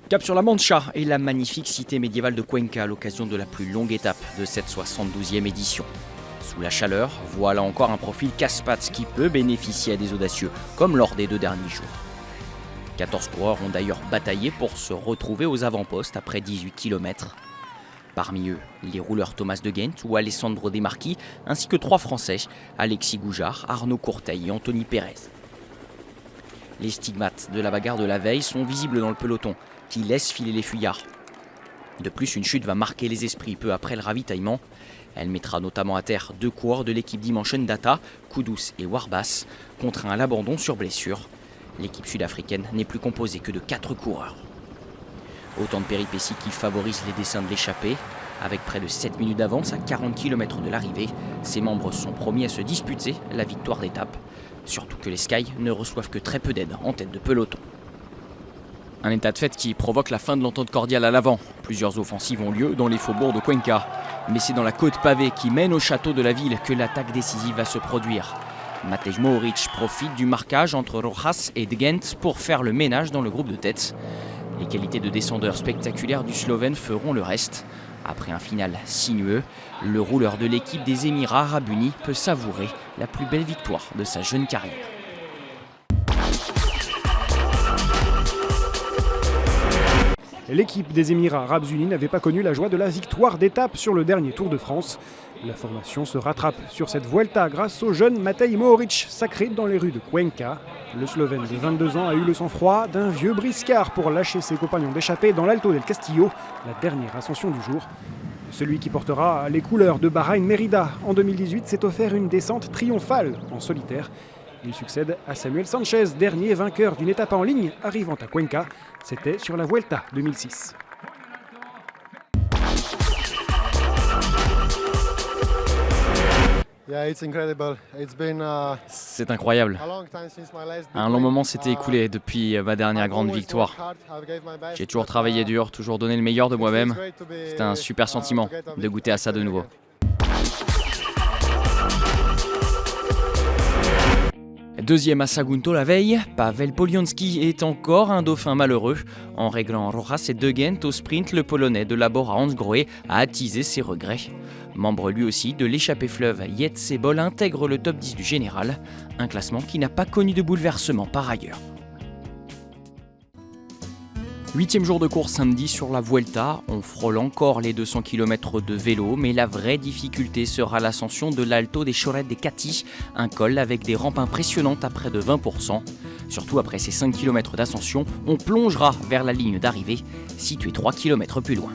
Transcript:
Cap sur la Mancha et la magnifique cité médiévale de Cuenca à l'occasion de la plus longue étape de cette 72e édition. Sous la chaleur, voilà encore un profil casse-pattes qui peut bénéficier à des audacieux, comme lors des 2 derniers jours. 14 coureurs ont d'ailleurs bataillé pour se retrouver aux avant-postes après 18 km. Parmi eux, les rouleurs Thomas de Ghent ou Alessandro De Marchi, ainsi que 3 Français, Alexis Goujard, Arnaud Courteil et Anthony Pérez. Les stigmates de la bagarre de la veille sont visibles dans le peloton, qui laisse filer les fuyards. De plus, une chute va marquer les esprits peu après le ravitaillement. Elle mettra notamment à terre 2 coureurs de l'équipe Dimension Data, Kudus et Warbas, contraints à l'abandon sur blessure. L'équipe sud-africaine n'est plus composée que de 4 coureurs. Autant de péripéties qui favorisent les desseins de l'échappée. Avec près de 7 minutes d'avance à 40 km de l'arrivée, ses membres sont promis à se disputer la victoire d'étape. Surtout que les Sky ne reçoivent que très peu d'aide en tête de peloton. Un état de fait qui provoque la fin de l'entente cordiale à l'avant. Plusieurs offensives ont lieu dans les faubourgs de Cuenca. Mais c'est dans la côte pavée qui mène au château de la ville que l'attaque décisive va se produire. Matej Mohoric profite du marquage entre Rojas et De Ghent pour faire le ménage dans le groupe de tête. Les qualités de descendeur spectaculaires du Slovène feront le reste. Après un final sinueux, le rouleur de l'équipe des Émirats Arabes Unis peut savourer la plus belle victoire de sa jeune carrière. L'équipe des Émirats Arabes Unis n'avait pas connu la joie de la victoire d'étape sur le dernier Tour de France. La formation se rattrape sur cette Vuelta grâce au jeune Matej Mohoric, sacré dans les rues de Cuenca. Le Slovène de 22 ans a eu le sang-froid d'un vieux briscard pour lâcher ses compagnons d'échappée dans l'Alto del Castillo, la dernière ascension du jour. Celui qui portera les couleurs de Bahreïn-Mérida en 2018 s'est offert une descente triomphale en solitaire. Il succède à Samuel Sanchez, dernier vainqueur d'une étape en ligne arrivant à Cuenca. C'était sur la Vuelta 2006. C'est incroyable. Un long moment s'était écoulé depuis ma dernière grande victoire. J'ai toujours travaillé dur, toujours donné le meilleur de moi-même. C'est un super sentiment de goûter à ça de nouveau. Deuxième à Sagunto la veille, Pavel Polianski est encore un dauphin malheureux. En réglant Rojas et De Ghent au sprint, le Polonais de Labor à Hansgrohe a attisé ses regrets. Membre lui aussi de l'échappée fleuve, Jetse Bol intègre le top 10 du général, un classement qui n'a pas connu de bouleversement par ailleurs. 8e jour de course samedi sur la Vuelta, on frôle encore les 200 km de vélo, mais la vraie difficulté sera l'ascension de l'Alto des Choret de Cati, un col avec des rampes impressionnantes à près de 20%. Surtout après ces 5 km d'ascension, on plongera vers la ligne d'arrivée, située 3 km plus loin.